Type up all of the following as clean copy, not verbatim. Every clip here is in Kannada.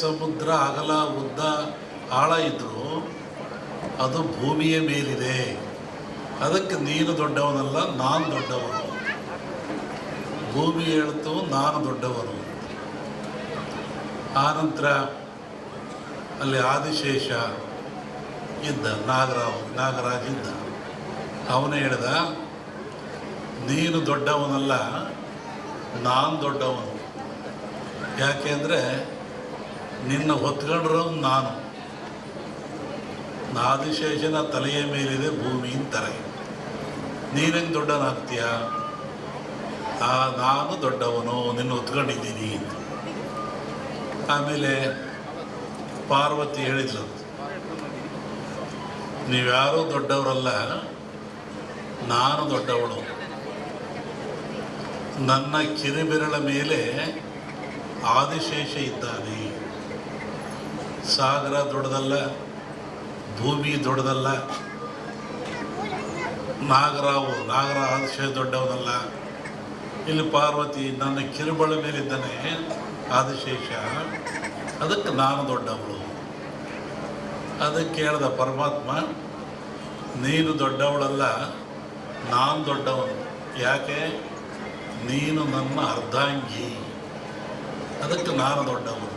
ಸಮುದ್ರ ಅಗಲ ಉದ್ದ ಆಳ ಇದ್ದರೂ ಅದು ಭೂಮಿಯ ಮೇಲಿದೆ. ಅದಕ್ಕೆ ನೀನು ದೊಡ್ಡವನಲ್ಲ, ನಾನು ದೊಡ್ಡವನು. ಭೂಮಿ ಹೇಳ್ತು ನಾನು ದೊಡ್ಡವನು. ಆನಂತರ ಅಲ್ಲಿ ಆದಿಶೇಷ ಇದ್ದ, ನಾಗರಾಜ ಇದ್ದ. ಅವನೇ ಹೇಳ್ದ, ನೀನು ದೊಡ್ಡವನಲ್ಲ, ನಾನು ದೊಡ್ಡವನು. ಯಾಕೆ ಅಂದರೆ ನಿನ್ನ ಹೊತ್ಕೊಂಡ್ರು ನಾನು. ಆದಿಶೇಷನ ತಲೆಯ ಮೇಲಿದೆ ಭೂಮಿ ಅಂತಾರೆ. ನೀನೇನು ದೊಡ್ಡವನಾಗ್ತೀಯ? ನಾನು ದೊಡ್ಡವನು, ನಿನ್ನ ಹೊತ್ಕೊಂಡಿದ್ದೀನಿ. ಆಮೇಲೆ ಪಾರ್ವತಿ ಹೇಳಿದ್ಲು, ನೀವ್ಯಾರೂ ದೊಡ್ಡವರಲ್ಲ, ನಾನು ದೊಡ್ಡವಳು. ನನ್ನ ಕಿರುಬೆರಳ ಮೇಲೆ ಆದಿಶೇಷ ಇದ್ದಾನೆ. ಸಾಗರ ದೊಡ್ಡದಲ್ಲ, ಭೂಮಿ ದೊಡ್ಡದಲ್ಲ, ನಾಗರ ಆದಿಶೇಷ ದೊಡ್ಡವನಲ್ಲ. ಇಲ್ಲಿ ಪಾರ್ವತಿ ನನ್ನ ಕಿರುಬೆರಳ ಮೇಲಿದ್ದಾನೆ ಆದಿಶೇಷ, ಅದಕ್ಕೆ ನಾನು ದೊಡ್ಡವಳು. ಅದಕ್ಕೆ ಹೇಳ್ದ ಪರಮಾತ್ಮ, ನೀನು ದೊಡ್ಡವಳಲ್ಲ, ನಾನು ದೊಡ್ಡವನು. ಯಾಕೆ? ನೀನು ನನ್ನ ಅರ್ಧಾಂಗಿ, ಅದಕ್ಕೆ ನಾನು ದೊಡ್ಡವನು.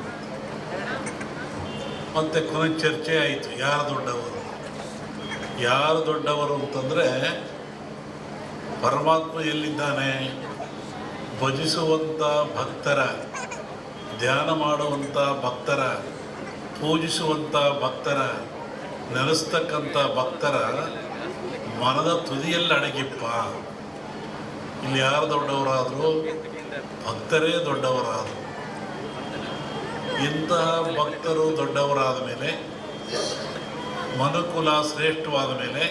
ಮತ್ತು ಕೊನೆಗೆ ಚರ್ಚೆ ಆಯಿತು, ಯಾರು ದೊಡ್ಡವರು ಅಂತಂದರೆ, ಪರಮಾತ್ಮ ಎಲ್ಲಿದ್ದಾನೆ? ಭಜಿಸುವಂಥ ಭಕ್ತರ, ಧ್ಯಾನ ಮಾಡುವಂಥ ಭಕ್ತರ, ಪೂಜಿಸುವಂಥ ಭಕ್ತರ, ನೆಲೆಸ್ತಕ್ಕಂಥ ಭಕ್ತರ ಮನದ ತುದಿಯಲ್ಲಿ ಅಡಗಿಪ್ಪ. ಇಲ್ಲಿ ಯಾರು ದೊಡ್ಡವರಾದರು? ಭಕ್ತರೇ ದೊಡ್ಡವರಾದರು. ಇಂತಹ ಭಕ್ತರು ದೊಡ್ಡವರಾದ ಮೇಲೆ, ಮನುಕುಲ ಶ್ರೇಷ್ಠವಾದ ಮೇಲೆ,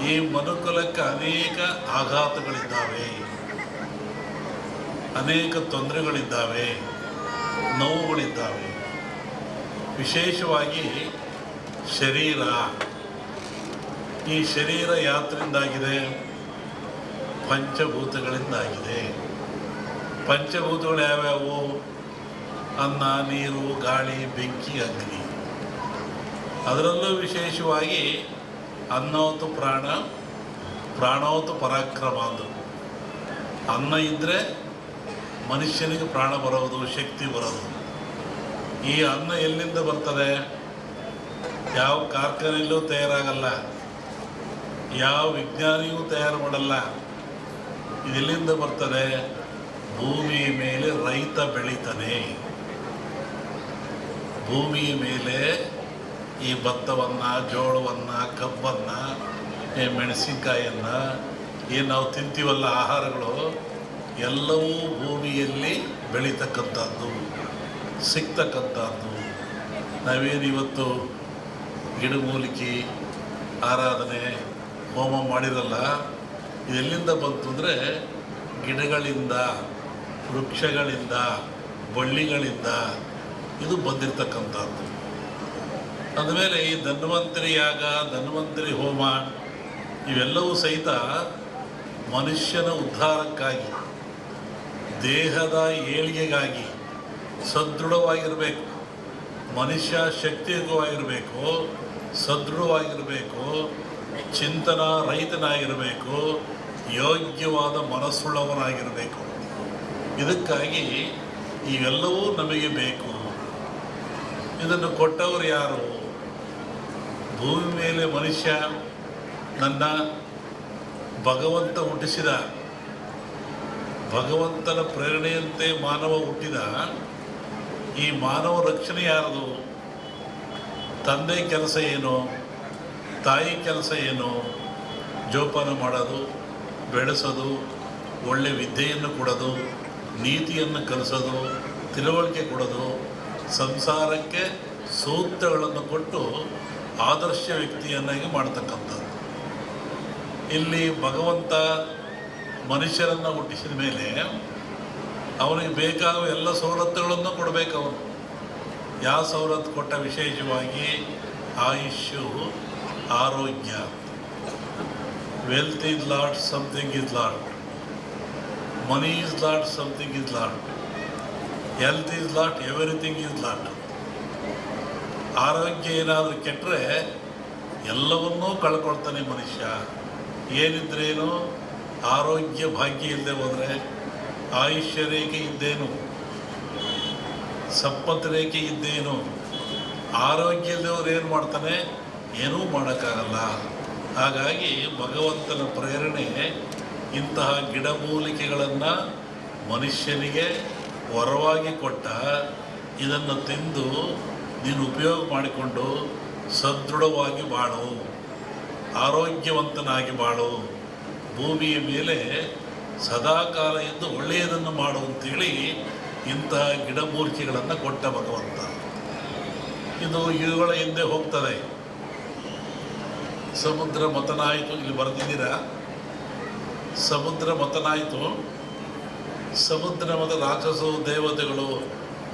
ಈ ಮನುಕುಲಕ್ಕೆ ಅನೇಕ ಆಘಾತಗಳಿದ್ದಾವೆ, ಅನೇಕ ತೊಂದರೆಗಳಿದ್ದಾವೆ, ನೋವುಗಳಿದ್ದಾವೆ. ವಿಶೇಷವಾಗಿ ಶರೀರ. ಈ ಶರೀರ ಯಾತ್ರಿಂದಾಗಿದೆ? ಪಂಚಭೂತಗಳಿಂದಾಗಿದೆ. ಪಂಚಭೂತಗಳು ಯಾವ್ಯಾವು? ಅನ್ನ, ನೀರು, ಗಾಳಿ, ಬೆಂಕಿ, ಅಗ್ನಿ. ಅದರಲ್ಲೂ ವಿಶೇಷವಾಗಿ ಅನ್ನವತ್ತು ಪ್ರಾಣ, ಪ್ರಾಣವತ್ತು ಪರಾಕ್ರಮ ಅಂದರು. ಅನ್ನ ಇದ್ದರೆ ಮನುಷ್ಯನಿಗೆ ಪ್ರಾಣ ಬರೋದು, ಶಕ್ತಿ ಬರೋದು. ಈ ಅನ್ನ ಎಲ್ಲಿಂದ ಬರ್ತದೆ? ಯಾವ ಕಾರ್ಖಾನೆಯಲ್ಲೂ ತಯಾರಾಗಲ್ಲ, ಯಾವ ವಿಜ್ಞಾನಿಯೂ ತಯಾರು ಮಾಡಲ್ಲ. ಇದೆಲ್ಲಿಂದ ಬರ್ತದೆ? ಭೂಮಿಯ ಮೇಲೆ ರೈತ ಬೆಳೀತಾನೆ. ಭೂಮಿಯ ಮೇಲೆ ಈ ಭತ್ತವನ್ನು, ಜೋಳವನ್ನು, ಕಬ್ಬನ್ನು, ಮೆಣಸಿನಕಾಯಿಯನ್ನು, ಏನು ನಾವು ತಿಂತೀವಲ್ಲ ಆಹಾರಗಳು, ಎಲ್ಲವೂ ಭೂಮಿಯಲ್ಲಿ ಬೆಳೀತಕ್ಕಂಥದ್ದು, ಸಿಗ್ತಕ್ಕಂಥದ್ದು. ನಾವೇನು ಇವತ್ತು ಗಿಡಮೂಲಿಕೆ ಆರಾಧನೆ ಹೋಮ ಮಾಡಿರಲ್ಲ, ಇದೆಲ್ಲಿಂದ ಬಂತು ಅಂದರೆ ಗಿಡಗಳಿಂದ, ವೃಕ್ಷಗಳಿಂದ, ಬಳ್ಳಿಗಳಿಂದ ಇದು ಬಂದಿರತಕ್ಕಂಥದ್ದು. ಅಂದಮೇಲೆ ಈ ಧನ್ವಂತರಿ ಯಾಗ, ಧನ್ವಂತರಿ ಹೋಮ ಇವೆಲ್ಲವೂ ಸಹಿತ ಮನುಷ್ಯನ ಉದ್ಧಾರಕ್ಕಾಗಿ, ದೇಹದ ಏಳಿಗೆಗಾಗಿ ಸದೃಢವಾಗಿರಬೇಕು. ಮನುಷ್ಯ ಶಕ್ತಿಯುತವಾಗಿರಬೇಕು, ಸದೃಢವಾಗಿರಬೇಕು, ಚಿಂತನ ರಹಿತನಾಗಿರಬೇಕು, ಯೋಗ್ಯವಾದ ಮನಸ್ಸುಳ್ಳವನಾಗಿರಬೇಕು. ಇದಕ್ಕಾಗಿ ಇವೆಲ್ಲವೂ ನಮಗೆ ಬೇಕು. ಇದನ್ನು ಕೊಟ್ಟವರು ಯಾರು? ಭೂಮಿ ಮೇಲೆ ಮನುಷ್ಯ ನನ್ನ ಭಗವಂತ ಹುಟ್ಟಿಸಿದ, ಭಗವಂತನ ಪ್ರೇರಣೆಯಂತೆ ಮಾನವ ಹುಟ್ಟಿದ. ಈ ಮಾನವ ರಕ್ಷಣೆ ಯಾರದು? ತಂದೆ ಕೆಲಸ ಏನು? ತಾಯಿ ಕೆಲಸ ಏನು? ಜೋಪಾನ ಮಾಡೋದು, ಬೆಳೆಸೋದು, ಒಳ್ಳೆ ವಿದ್ಯೆಯನ್ನು ಕೊಡೋದು, ನೀತಿಯನ್ನು ಕಲಿಸೋದು, ತಿಳುವಳಿಕೆ ಕೊಡೋದು, ಸಂಸಾರಕ್ಕೆ ಸೂಕ್ತಗಳನ್ನು ಕೊಟ್ಟು ಆದರ್ಶ ವ್ಯಕ್ತಿಯನ್ನಾಗಿ ಮಾಡ್ತಕ್ಕಂಥದ್ದು. ಇಲ್ಲಿ ಭಗವಂತ ಮನುಷ್ಯರನ್ನು ಹುಟ್ಟಿಸಿದ ಮೇಲೆ ಅವನಿಗೆ ಬೇಕಾಗುವ ಎಲ್ಲ ಸವಲತ್ತುಗಳನ್ನು ಕೊಡಬೇಕು. ಅವನು ಯಾವ ಸವಲತ್ತು ಕೊಟ್ಟ? ವಿಶೇಷವಾಗಿ ಆಯುಷ್ಯು, ಆರೋಗ್ಯ. Wealth is lot, something is lot. Money is lot, something is lot. Health is lot, everything is lot. ಆರೋಗ್ಯ ಏನಾದರೂ ಕೆಟ್ಟರೆ ಎಲ್ಲವನ್ನೂ ಕಳ್ಕೊಳ್ತಾನೆ ಮನುಷ್ಯ. ಏನಿದ್ರೇನು, ಆರೋಗ್ಯ ಭಾಗ್ಯ ಇಲ್ಲದೆ ಹೋದರೆ ಆಯುಷ್ಯ ರೇಖೆ ಇದ್ದೇನು, ಸಂಪತ್ತು ರೇಖೆ ಇದ್ದೇನು. ಆರೋಗ್ಯ ಇಲ್ಲದವ್ರು ಏನು ಮಾಡ್ತಾನೆ? ಏನೂ ಮಾಡೋಕ್ಕಾಗಲ್ಲ. ಹಾಗಾಗಿ ಭಗವಂತನ ಪ್ರೇರಣೆ ಇಂತಹ ಗಿಡಮೂಲಿಕೆಗಳನ್ನು ಮನುಷ್ಯನಿಗೆ ವರವಾಗಿ ಕೊಟ್ಟ. ಇದನ್ನು ತಿಂದು ನೀನು ಉಪಯೋಗ ಮಾಡಿಕೊಂಡು ಸದೃಢವಾಗಿ ಬಾಳು, ಆರೋಗ್ಯವಂತನಾಗಿ ಬಾಳು, ಭೂಮಿಯ ಮೇಲೆ ಸದಾಕಾಲ ಇದ್ದು ಒಳ್ಳೆಯದನ್ನು ಮಾಡು ಅಂತೇಳಿ ಇಂತಹ ಗಿಡಮೂಲಿಕೆಗಳನ್ನು ಕೊಟ್ಟ ಭಗವಂತ. ಇದು ಇವುಗಳ ಹಿಂದೆ ಹೋಗ್ತದೆ. ಸಮುದ್ರ ಮಥನಾಯಿತು, ಇಲ್ಲಿ ಬರೆದಿದ್ದೀರಾ, ಸಮುದ್ರ ಮಥನಾಯಿತು. ಸಮುದ್ರ ಮತ ರಾಕ್ಷಸರು ದೇವತೆಗಳು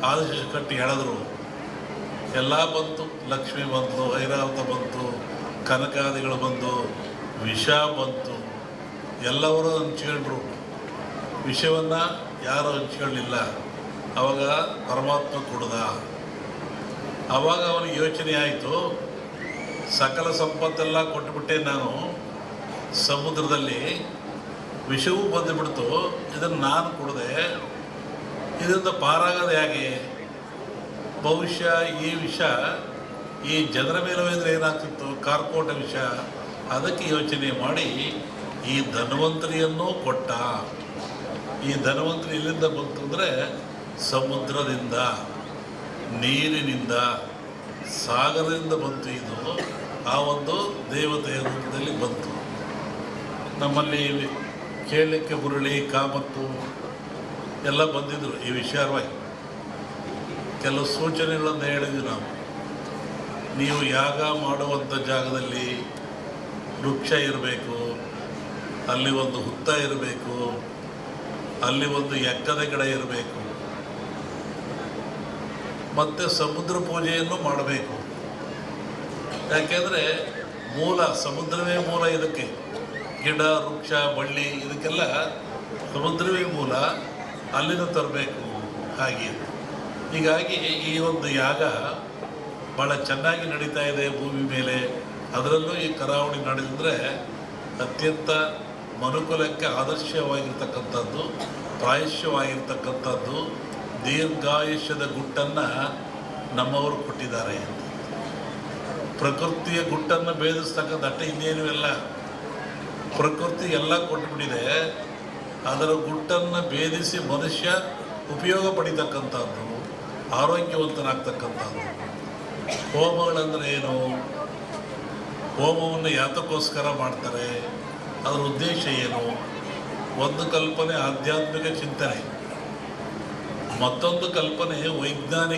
ಆದೇಶ ಕಟ್ಟಿ ಹೇಳಿದ್ರು. ಎಲ್ಲ ಬಂತು, ಲಕ್ಷ್ಮಿ ಬಂತು, ಐರಾವತ ಬಂತು, ಕನಕಾದಿಗಳು ಬಂದು, ವಿಷ ಬಂತು. ಎಲ್ಲರೂ ಹಂಚ್ಕೊಂಡ್ರು. ವಿಷವನ್ನು ಯಾರು ಹಂಚ್ಕೊಳ್ಳಿಲ್ಲ. ಆವಾಗ ಪರಮಾತ್ಮ ಕುಡ್ದ. ಆವಾಗ ಅವನಿಗೆ ಯೋಚನೆ ಆಯಿತು, ಸಕಲ ಸಂಪತ್ತೆಲ್ಲ ಕೊಟ್ಟುಬಿಟ್ಟೆ ನಾನು, ಸಮುದ್ರದಲ್ಲಿ ವಿಷವೂ ಬಂದುಬಿಡ್ತು, ಇದನ್ನು ನಾನು ಕುಡಿದೆ, ಇದರಿಂದ ಪಾರಾಗೋದು ಹೇಗೆ? ಬಹುಶಃ ಈ ವಿಷ ಈ ಜನರ ಮೇಲೆ ಹೋದರೆ ಏನಾಗ್ತಿತ್ತು? ಕಾರ್ಕೋಟ ವಿಷ. ಅದಕ್ಕೆ ಯೋಚನೆ ಮಾಡಿ ಈ ಧನ್ವಂತರಿಯನ್ನು ಕೊಟ್ಟ. ಈ ಧನ್ವಂತರಿ ಎಲ್ಲಿಂದ ಬಂತು ಅಂದರೆ ಸಮುದ್ರದಿಂದ, ನೀರಿನಿಂದ, ಸಾಗರದಿಂದ ಬಂತು. ಇದು ಆ ಒಂದು ದೇವತೆಯ ರೂಪದಲ್ಲಿ ಬಂತು. ನಮ್ಮಲ್ಲಿ ಕೇಳಲಿಕ್ಕೆ ಹುರುಳಿ, ಕಾಮತ್ತು ಎಲ್ಲ ಬಂದಿದ್ದರು ಈ ವಿಚಾರವಾಗಿ. ಕೆಲವು ಸೂಚನೆಗಳನ್ನು ಹೇಳಿದ್ವಿ ನಾವು. ನೀವು ಯಾಗ ಮಾಡುವಂಥ ಜಾಗದಲ್ಲಿ ವೃಕ್ಷ ಇರಬೇಕು, ಅಲ್ಲಿ ಒಂದು ಹುತ್ತ ಇರಬೇಕು, ಅಲ್ಲಿ ಒಂದು ಎಕ್ಕದ ಗಿಡ ಇರಬೇಕು, ಮತ್ತು ಸಮುದ್ರ ಪೂಜೆಯನ್ನು ಮಾಡಬೇಕು. ಯಾಕೆಂದರೆ ಮೂಲ ಸಮುದ್ರವೇ ಮೂಲ. ಇದಕ್ಕೆ ಗಿಡ, ವೃಕ್ಷ, ಬಳ್ಳಿ ಇದಕ್ಕೆಲ್ಲ ಸಮುದ್ರವೇ ಮೂಲ. ಅಲ್ಲಿಂದ ತರಬೇಕು. ಹಾಗೆ ಹೀಗಾಗಿ ಈ ಒಂದು ಯಾಗ ಭಾಳ ಚೆನ್ನಾಗಿ ನಡೀತಾ ಇದೆ ಭೂಮಿ ಮೇಲೆ. ಅದರಲ್ಲೂ ಈ ಕರಾವಳಿ ನಡೆದಿದ್ರೆ ಅತ್ಯಂತ ಮನುಕುಲಕ್ಕೆ ಆದರ್ಶವಾಗಿರ್ತಕ್ಕಂಥದ್ದು, ಪ್ರಾಯಶ್ಯವಾಗಿರ್ತಕ್ಕಂಥದ್ದು, ದೀರ್ಘಾಯುಷ್ಯದ ಗುಟ್ಟನ್ನು ನಮ್ಮವರು ಕೊಟ್ಟಿದ್ದಾರೆ. ಪ್ರಕೃತಿಯ ಗುಟ್ಟನ್ನು ಭೇದಿಸ್ತಕ್ಕಂಥ ಅಟ್ಟ ಇನ್ನೇನು ಇಲ್ಲ. ಪ್ರಕೃತಿ ಎಲ್ಲ ಕೊಟ್ಟುಬಿಟ್ಟಿದೆ. ಅದರ ಗುಟ್ಟನ್ನು ಭೇದಿಸಿ ಮನುಷ್ಯ ಉಪಯೋಗ ಪಡಿತಕ್ಕಂಥದ್ದು, ಆರೋಗ್ಯವಂತನಾಗ್ತಕ್ಕಂಥದ್ದು. ಹೋಮಗಳಂದರೆ ಏನು? ಹೋಮವನ್ನು ಯಾತಕ್ಕೋಸ್ಕರ ಮಾಡ್ತಾರೆ? ಅದರ ಉದ್ದೇಶ ಏನು? ಒಂದು ಕಲ್ಪನೆ ಆಧ್ಯಾತ್ಮಿಕ ಚಿಂತನೆ, ಮತ್ತೊಂದು ಕಲ್ಪನೆ ವೈಜ್ಞಾನಿಕ